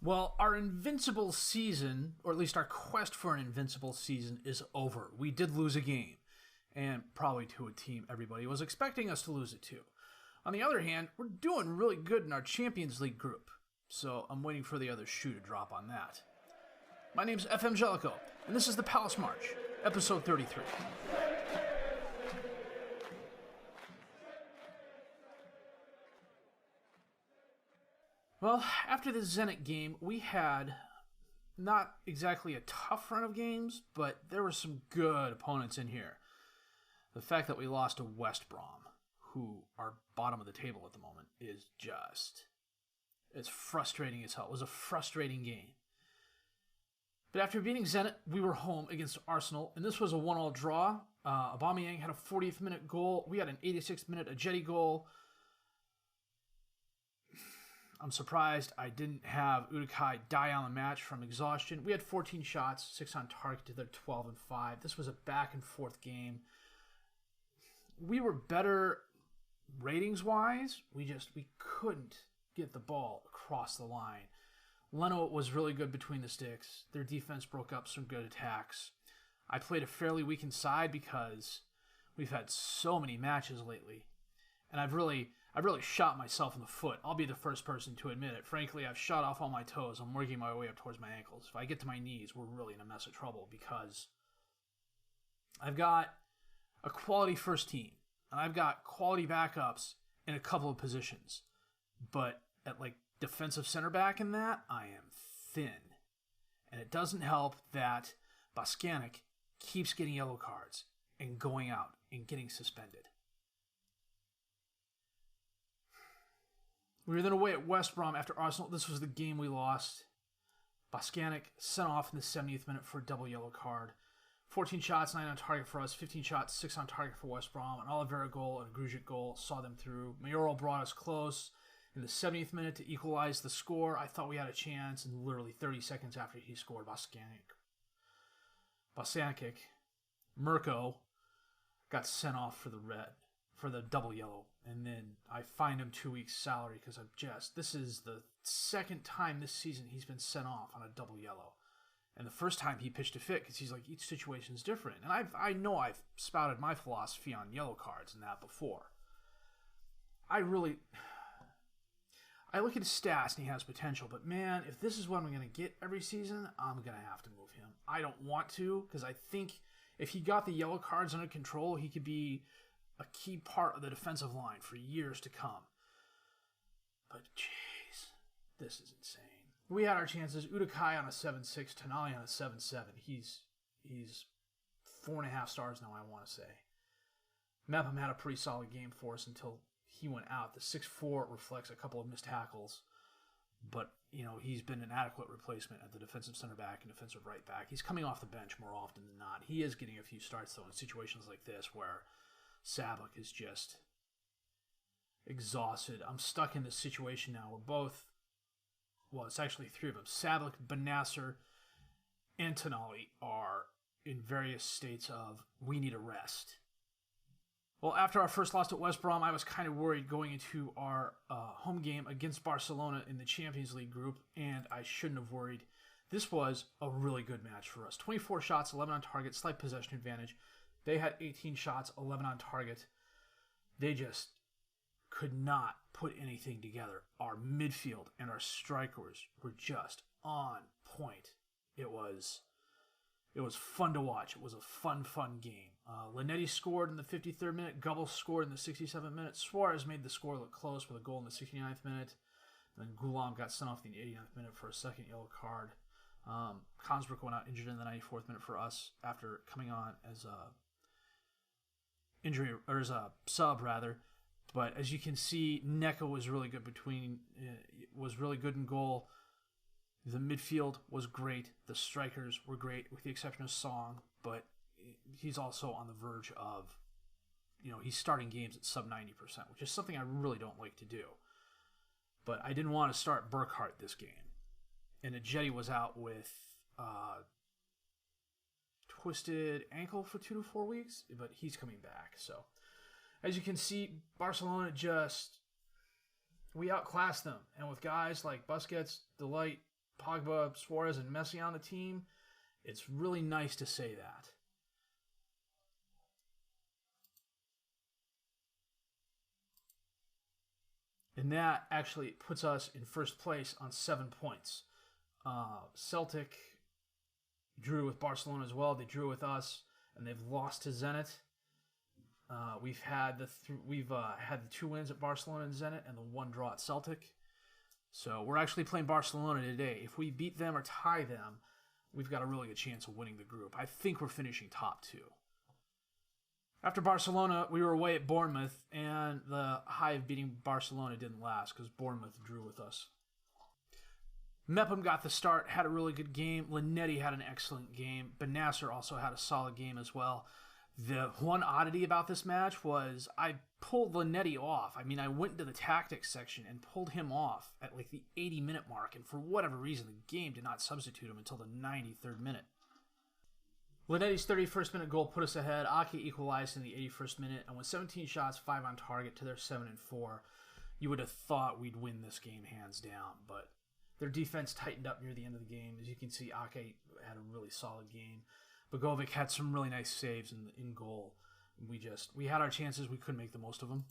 Well, our invincible season, or at least our quest for an invincible season, is over. We did lose a game, and probably to a team everybody was expecting us to lose it to. On the other hand, we're doing really good in our Champions League group, so I'm waiting for the other shoe to drop on that. My name's FM19, and this is the Palace March, episode 33. Well, after the Zenit game, we had not exactly a tough run of games, but there were some good opponents in here. The fact that we lost to West Brom, who are bottom of the table at the moment, is just... it's frustrating as hell. It was a frustrating game. But after beating Zenit, we were home against Arsenal, and this was a 1-1 draw. Aubameyang had a 40th minute goal. We had an 86th minute Ajeti goal. I'm surprised I didn't have Udokai die on the match from exhaustion. We had 14 shots, 6 on target to their 12 and 5. This was a back and forth game. We were better ratings-wise. We couldn't get the ball across the line. Leno was really good between the sticks. Their defense broke up some good attacks. I played a fairly weakened side because we've had so many matches lately. And I've really shot myself in the foot. I'll be the first person to admit it. Frankly, I've shot off all my toes. I'm working my way up towards my ankles. If I get to my knees, we're really in a mess of trouble because I've got a quality first team, and I've got quality backups in a couple of positions. But at defensive center back in that, I am thin. And it doesn't help that Baskanic keeps getting yellow cards and going out and getting suspended. We were then away at West Brom after Arsenal. This was the game we lost. Baskanic sent off in the 70th minute for a double yellow card. 14 shots, 9 on target for us. 15 shots, 6 on target for West Brom. An Oliveira goal and a Grujic goal saw them through. Mayoral brought us close in the 70th minute to equalize the score. I thought we had a chance, and literally 30 seconds after he scored, Baskanic, Mirko got sent off for the double yellow, and then I fined him 2 weeks' salary because this is the second time this season he's been sent off on a double yellow. And the first time he pitched a fit because he's like, each situation's different. And I know I've spouted my philosophy on yellow cards and that before. I look at his stats and he has potential, but man, if this is what I'm going to get every season, I'm going to have to move him. I don't want to, because I think if he got the yellow cards under control, he could be a key part of the defensive line for years to come. But jeez, this is insane. We had our chances. Udokai on a 7.6, Tonali on a 7.7. He's 4.5 stars now, I want to say. Mepham had a pretty solid game for us until he went out. The 6'4 reflects a couple of missed tackles, but he's been an adequate replacement at the defensive center back and defensive right back. He's coming off the bench more often than not. He is getting a few starts though in situations like this where Sablik is just exhausted. I'm stuck in this situation now where it's actually 3 of them. Sablik, Benasser, and Tonali are in various states of, we need a rest. Well, after our first loss at West Brom, I was kind of worried going into our home game against Barcelona in the Champions League group, and I shouldn't have worried. This was a really good match for us. 24 shots, 11 on target, slight possession advantage. They had 18 shots, 11 on target. They just could not put anything together. Our midfield and our strikers were just on point. It was fun to watch. It was a fun game. Linetti scored in the 53rd minute. Gubble scored in the 67th minute. Suarez made the score look close with a goal in the 69th minute. And then Goulam got sent off in the 89th minute for a second yellow card. Consbrook went out injured in the 94th minute for us after coming on as a sub rather. But as you can see, Neco was really good in goal. The midfield was great. The strikers were great, with the exception of Song. But he's also on the verge of, he's starting games at sub 90%, which is something I really don't like to do. But I didn't want to start Burkhart this game. And Ajeti was out with twisted ankle for 2 to 4 weeks, but he's coming back. So, as you can see, Barcelona we outclassed them. And with guys like Busquets, Delight, Pogba, Suarez, and Messi on the team, it's really nice to say that. And that actually puts us in first place on 7 points. Celtic drew with Barcelona as well. They drew with us, and they've lost to Zenit. We've had the 2 wins at Barcelona and Zenit, and the 1 draw at Celtic. So we're actually playing Barcelona today. If we beat them or tie them, we've got a really good chance of winning the group. I think we're finishing top 2. After Barcelona, we were away at Bournemouth, and the high of beating Barcelona didn't last because Bournemouth drew with us. Mepham got the start, had a really good game. Linetti had an excellent game. Benasser also had a solid game as well. The one oddity about this match was I pulled Linetti off. I mean, I went into the tactics section and pulled him off at like the 80-minute mark, and for whatever reason, the game did not substitute him until the 93rd minute. Linetti's 31st minute goal put us ahead. Ake equalized in the 81st minute, and with 17 shots, 5 on target to their 7 and 4, you would have thought we'd win this game hands down, but their defense tightened up near the end of the game. As you can see, Ake had a really solid game. Bogovic had some really nice saves in goal. We had our chances. We couldn't make the most of them.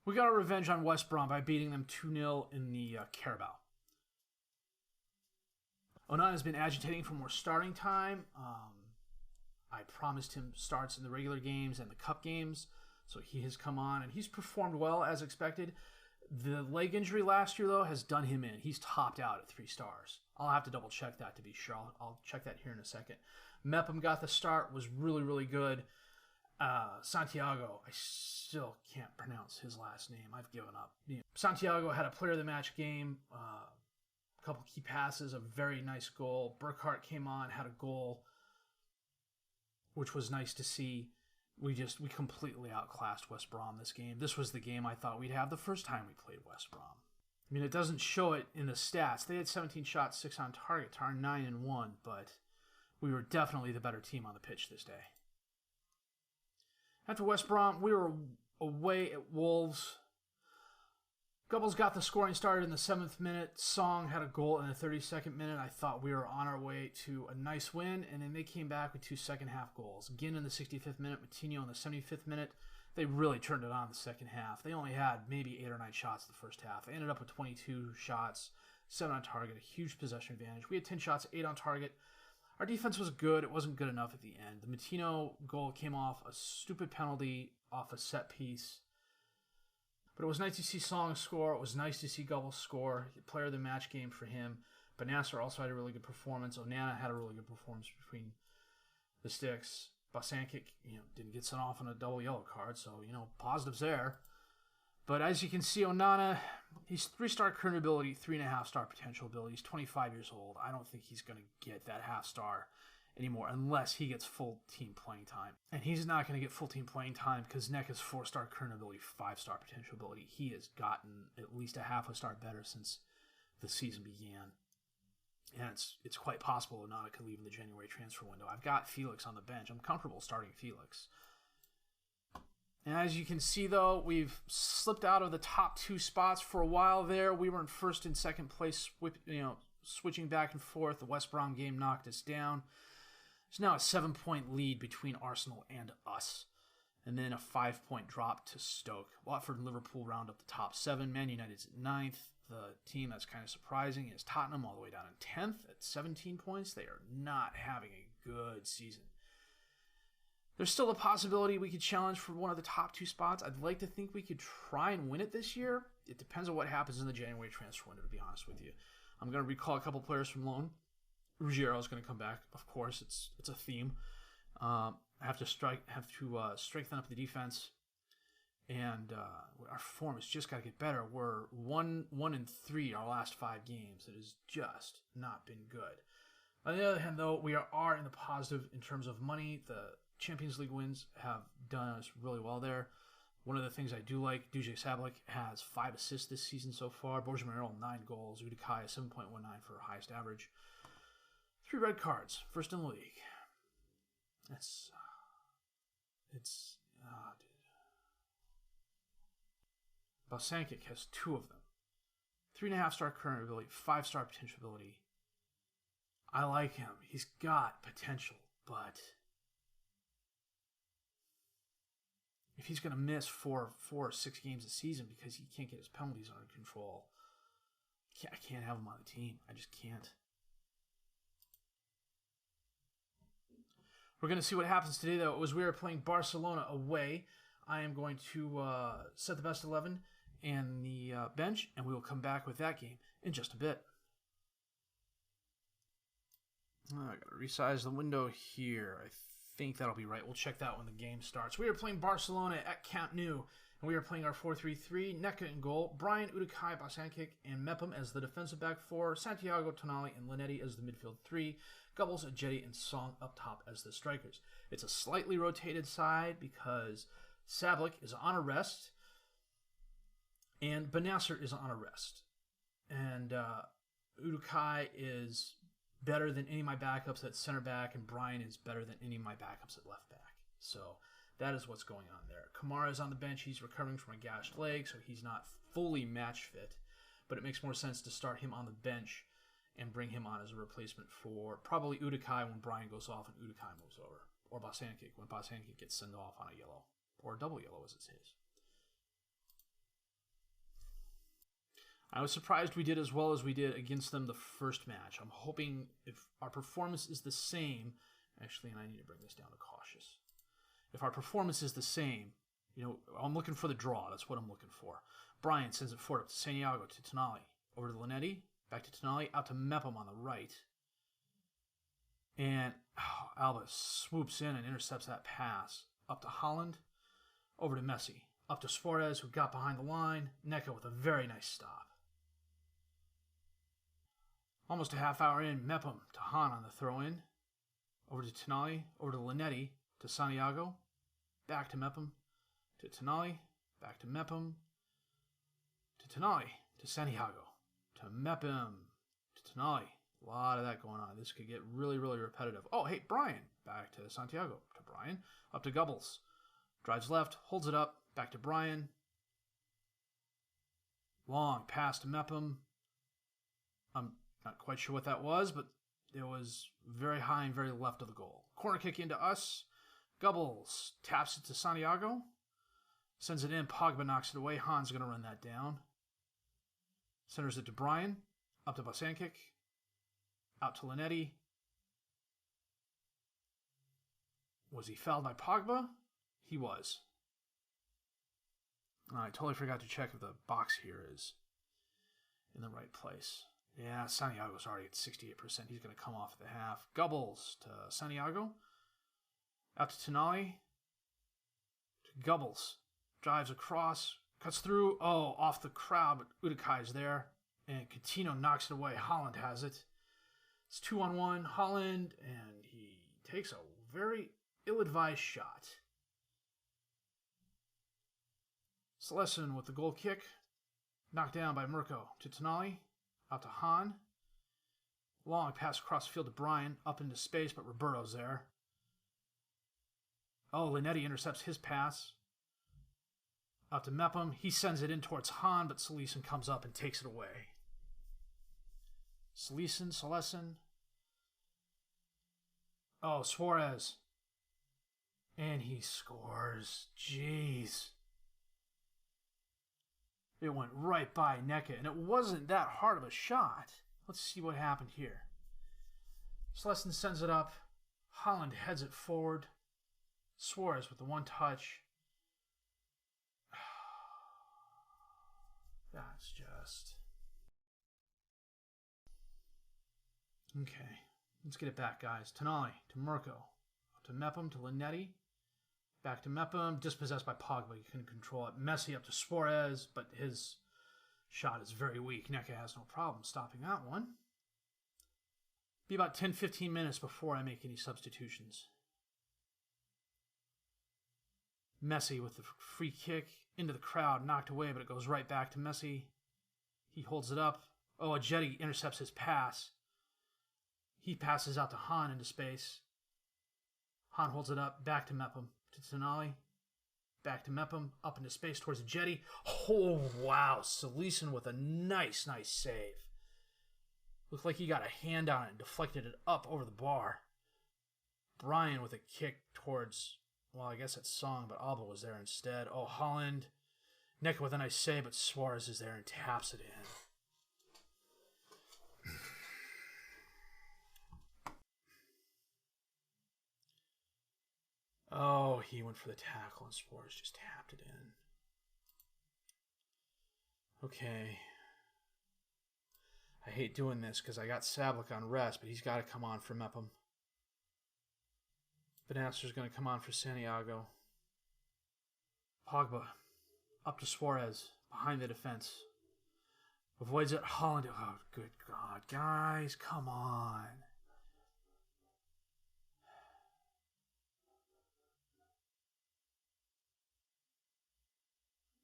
We got our revenge on West Brom by beating them 2-0 in the Carabao. Onana has been agitating for more starting time. I promised him starts in the regular games and the cup games, so he has come on, and he's performed well as expected. The leg injury last year, though, has done him in. He's topped out at 3 stars. I'll have to double-check that to be sure. I'll check that here in a second. Mepham got the start, was really, really good. Santiago, I still can't pronounce his last name. I've given up. Santiago had a player of the match game, a couple key passes, a very nice goal. Burkhart came on, had a goal, which was nice to see. We completely outclassed West Brom this game. This was the game I thought we'd have the first time we played West Brom. I mean, it doesn't show it in the stats. They had 17 shots, 6 on target to our 9 and 1, but we were definitely the better team on the pitch this day. After West Brom, we were away at Wolves. Gubbles got the scoring started in the 7th minute. Song had a goal in the 32nd minute. I thought we were on our way to a nice win, and then they came back with 2 second-half goals. Ginn in the 65th minute, Matinho in the 75th minute. They really turned it on in the second half. They only had maybe 8 or 9 shots the first half. They ended up with 22 shots, 7 on target, a huge possession advantage. We had 10 shots, 8 on target. Our defense was good. It wasn't good enough at the end. The Matinho goal came off a stupid penalty off a set piece. But it was nice to see Song score. It was nice to see Gubble score. Player of the match game for him. Benasser also had a really good performance. Onana had a really good performance between the sticks. Bosankic, didn't get sent off on a double yellow card, so, positives there. But as you can see, Onana, he's 3-star current ability, 3.5-star potential ability. He's 25 years old. I don't think he's going to get that half-star anymore unless he gets full team playing time. And he's not going to get full team playing time because Neck is 4-star current ability, 5-star potential ability. He has gotten at least a half a star better since the season began. And it's quite possible Onana could leave in the January transfer window. I've got Felix on the bench. I'm comfortable starting Felix. And as you can see, though, we've slipped out of the top 2 spots for a while there. We were in first and second place, switching back and forth. The West Brom game knocked us down. There's now a 7-point lead between Arsenal and us. And then a 5-point drop to Stoke. Watford and Liverpool round up the top 7. Man United's at 9th. The team that's kind of surprising is Tottenham all the way down in 10th at 17 points. They are not having a good season. There's still a possibility we could challenge for one of the top 2 spots. I'd like to think we could try and win it this year. It depends on what happens in the January transfer window, to be honest with you. I'm going to recall a couple players from loan. Ruggiero is going to come back, of course. It's a theme. I have to strengthen up the defense, and our form has just got to get better. We're 1-3 our last 5 games. It has just not been good. On the other hand, though, we are in the positive in terms of money. The Champions League wins have done us really well there. One of the things I do like, Duje Sablik has 5 assists this season so far. Borja Mayoral, 9 goals. Udikai, 7.19 for highest average. 3 red cards, first in the league. Dude. Bosankic has 2 of them. 3.5-star current ability, 5-star potential ability. I like him. He's got potential, but if he's going to miss four or 6 games a season because he can't get his penalties under control, I can't have him on the team. I just can't. We're going to see what happens today, though. As we are playing Barcelona away, I am going to set the best 11 and the bench, and we will come back with that game in just a bit. I got to resize the window here. I think that'll be right. We'll check that when the game starts. We are playing Barcelona at Camp Nou, and we are playing our 4-3-3. Neca in goal, Brian, Udukai, Bosankic, and Mepham as the defensive back 4, Santiago, Tonali, and Linetti as the midfield 3, Gubbles, Jetty, and Song up top as the strikers. It's a slightly rotated side because Sablik is on a rest, and Benasser is on a rest. And Udukai is better than any of my backups at center back, and Brian is better than any of my backups at left back. So that is what's going on there. Kamara is on the bench. He's recovering from a gashed leg, so he's not fully match fit. But it makes more sense to start him on the bench and bring him on as a replacement for probably Udukai when Brian goes off and Udukai moves over. Or Bosankic when Bosankic gets sent off on a yellow. Or a double yellow as it's his. I was surprised we did as well as we did against them the first match. I'm hoping if our performance is the same, actually, and I need to bring this down to cautious. If our performance is the same, I'm looking for the draw. That's what I'm looking for. Brian sends it forward up to Santiago, to Tonali, over to Linetti, back to Tonali, out to Mepham on the right. And Alba swoops in and intercepts that pass. Up to Holland, over to Messi. Up to Suarez, who got behind the line. Neca with a very nice stop. Almost a half hour in, Mepham to Han on the throw-in. Over to Tonali, over to Linetti, to Santiago. Back to Mepham, to Tonali, back to Mepham, to Tonali, to Santiago, to Mepham, to Tonali. A lot of that going on. This could get really, really repetitive. Oh, hey, Brian. Back to Santiago, to Brian, up to Gubbles. Drives left, holds it up, back to Brian. Long pass to Mepham. I'm not quite sure what that was, but it was very high and very left of the goal. Corner kick into us. Gubbles taps it to Santiago. Sends it in. Pogba knocks it away. Han's going to run that down. Centers it to Brian. Up to Bosankic. Out to Linetti. Was he fouled by Pogba? He was. I totally forgot to check if the box here is in the right place. Yeah, Santiago's already at 68%. He's going to come off at the half. Gubbles to Santiago. Out to Tonali. To Gubbles. Drives across. Cuts through. Oh, off the crowd, but Udakai's there. And Coutinho knocks it away. Holland has it. It's 2-on-1. Holland, and he takes a very ill-advised shot. Selhurst with the goal kick. Knocked down by Mirko to Tonali. Out to Han. Long pass across the field to Brian. Up into space, but Roberto's there. Oh, Linetti intercepts his pass. Out to Mepham. He sends it in towards Han, but Selhurst comes up and takes it away. Selhurst. Oh, Suarez. And he scores. Jeez. It went right by Neca, and it wasn't that hard of a shot. Let's see what happened here. Selhurst sends it up. Holland heads it forward. Suarez with the one touch. That's just... Okay. Let's get it back, guys. Tonali to Mirko. Up to Mepham to Linetti. Back to Mepham. Dispossessed by Pogba. You couldn't control it. Messi up to Suarez, but his shot is very weak. Neca has no problem stopping that one. Be about 10-15 minutes before I make any substitutions. Messi with the free kick into the crowd, knocked away, but it goes right back to Messi. He holds it up. Oh, Jetty intercepts his pass. He passes out to Han into space. Han holds it up, back to Mepham, to Tonali. Back to Mepham, up into space towards Jetty. Oh, wow. Selhurst with a nice save. Looked like he got a hand on it and deflected it up over the bar. Brian with a kick towards, well, I guess it's Song, but Alba was there instead. Oh, Holland. Neck with a nice save, but Suarez is there and taps it in. Oh, he went for the tackle and Suarez just tapped it in. Okay. I hate doing this because I got Sablik on rest, but he's got to come on for Mepham. Benasser's going to come on for Santiago. Pogba up to Suarez behind the defense. Avoids it. Holland. Oh, good God. Guys, come on.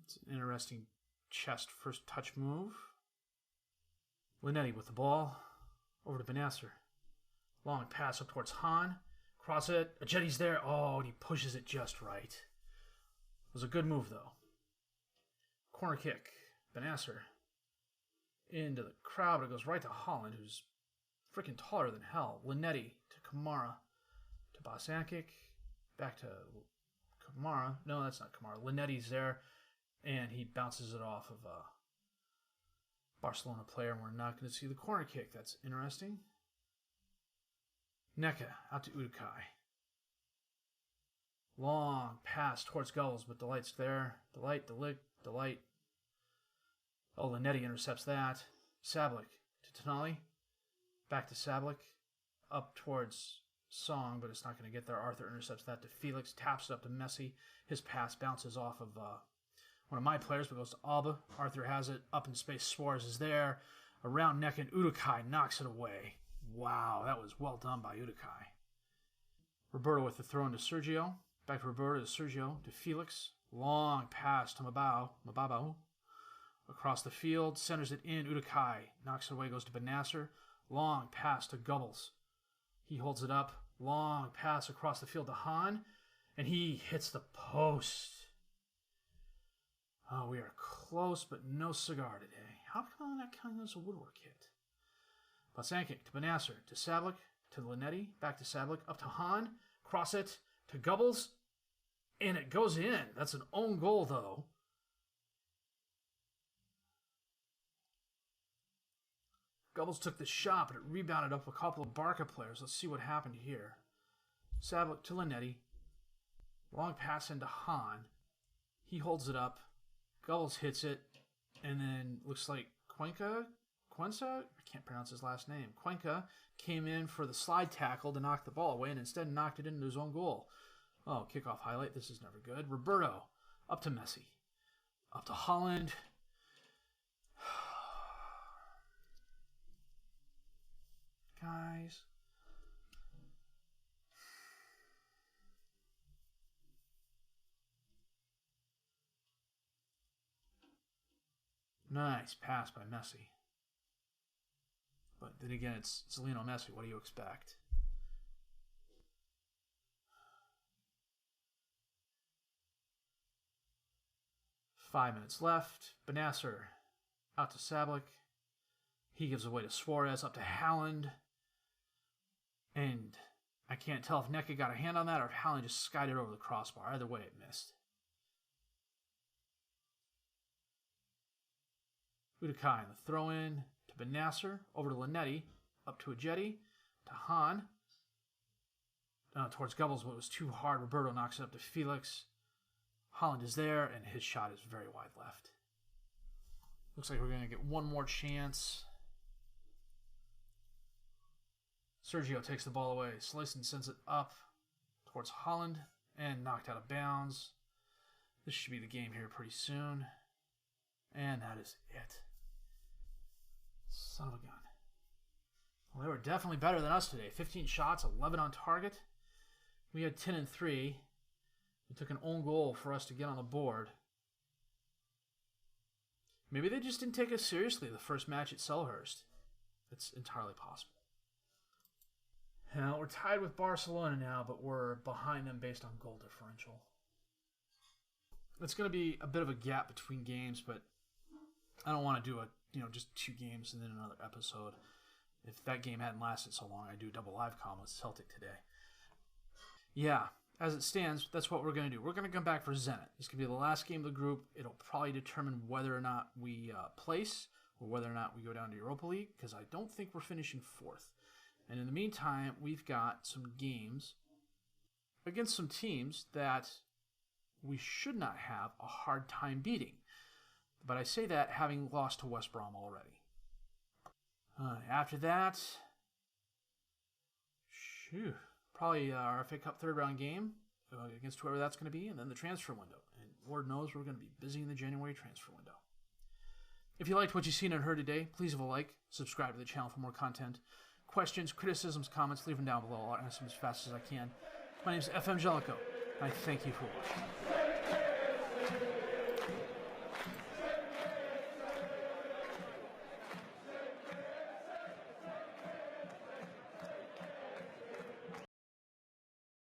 It's an interesting chest first touch move. Linetti with the ball. Over to Benasser. Long pass up towards Hahn. Cross it. Ajetti's there. Oh, and he pushes it just right. It was a good move, though. Corner kick. Benasser. Into the crowd, but it goes right to Holland, who's freaking taller than hell. Linetti to Kamara. To Bosankic. Back to Kamara. No, that's not Kamara. Linetti's there. And he bounces it off of a Barcelona player, and we're not going to see the corner kick. That's interesting. Neka out to Udukai. Long pass towards Gulls, but Delight's there. Delight. Oh, Linetti intercepts that. Sablik to Tonali. Back to Sablik. Up towards Song, but it's not going to get there. Arthur intercepts that to Felix. Taps it up to Messi. His pass bounces off of one of my players, but goes to Alba. Arthur has it. Up in space. Suarez is there. Around Neck, and Udukai knocks it away. Wow, that was well done by Udukai. Roberto with the throw into Sergio. Back to Roberto to Sergio to Felix. Long pass to Mababo. Across the field. Centers it in. Udukai knocks it away. Goes to Benasser. Long pass to Gubbles. He holds it up. Long pass across the field to Hahn. And he hits the post. Oh, we are close, but no cigar today. How come that kind of a woodwork hit? Bosankic to Benasser, to Sablik, to Linetti, back to Sablik, up to Hahn, cross it to Gubbles, and it goes in. That's an own goal, though. Gubbles took the shot, but it rebounded up a couple of Barca players. Let's see what happened here. Sablik to Linetti. Long pass into Hahn. He holds it up. Gulls hits it, and then looks like Quenca, I can't pronounce his last name. Cuenca came in for the slide tackle to knock the ball away and instead knocked it into his own goal. Oh, kickoff highlight. This is never good. Roberto up to Messi. Up to Holland. Guys. Nice pass by Messi. But then again, it's Lionel Messi. What do you expect? Five minutes left. Benasser out to Sablik. He gives away to Suarez, up to Haaland. And I can't tell if Neka got a hand on that or if Haaland just skied it over the crossbar. Either way, it missed. Udukai in the throw-in to Benasser, over to Linetti, up to Ajetti, to Hahn. Towards Gubbles, but it was too hard. Roberto knocks it up to Felix. Holland is there, and his shot is very wide left. Looks like we're going to get one more chance. Sergio takes the ball away. Slicen sends it up towards Holland and knocked out of bounds. This should be the game here pretty soon. And that is it. Son of a gun. Well, they were definitely better than us today. 15 shots, 11 on target. We had 10 and 3. It took an own goal for us to get on the board. Maybe they just didn't take us seriously the first match at Selhurst. It's entirely possible. Now, we're tied with Barcelona now, but we're behind them based on goal differential. It's going to be a bit of a gap between games, but I don't want to do just 2 games and then another episode. If that game hadn't lasted so long, I'd do a double live com with Celtic today. Yeah, as it stands, that's what we're going to do. We're going to come back for Zenit. This could be the last game of the group. It'll probably determine whether or not we place or whether or not we go down to Europa League, because I don't think we're finishing 4th. And in the meantime, we've got some games against some teams that we should not have a hard time beating. But I say that having lost to West Brom already. After that, probably our FA Cup third round game against whoever that's going to be, and then the transfer window. And Lord knows we're going to be busy in the January transfer window. If you liked what you've seen and heard today, please leave a like, subscribe to the channel for more content. Questions, criticisms, comments, leave them down below. I'll answer them as fast as I can. My name is FM19, and I thank you for watching.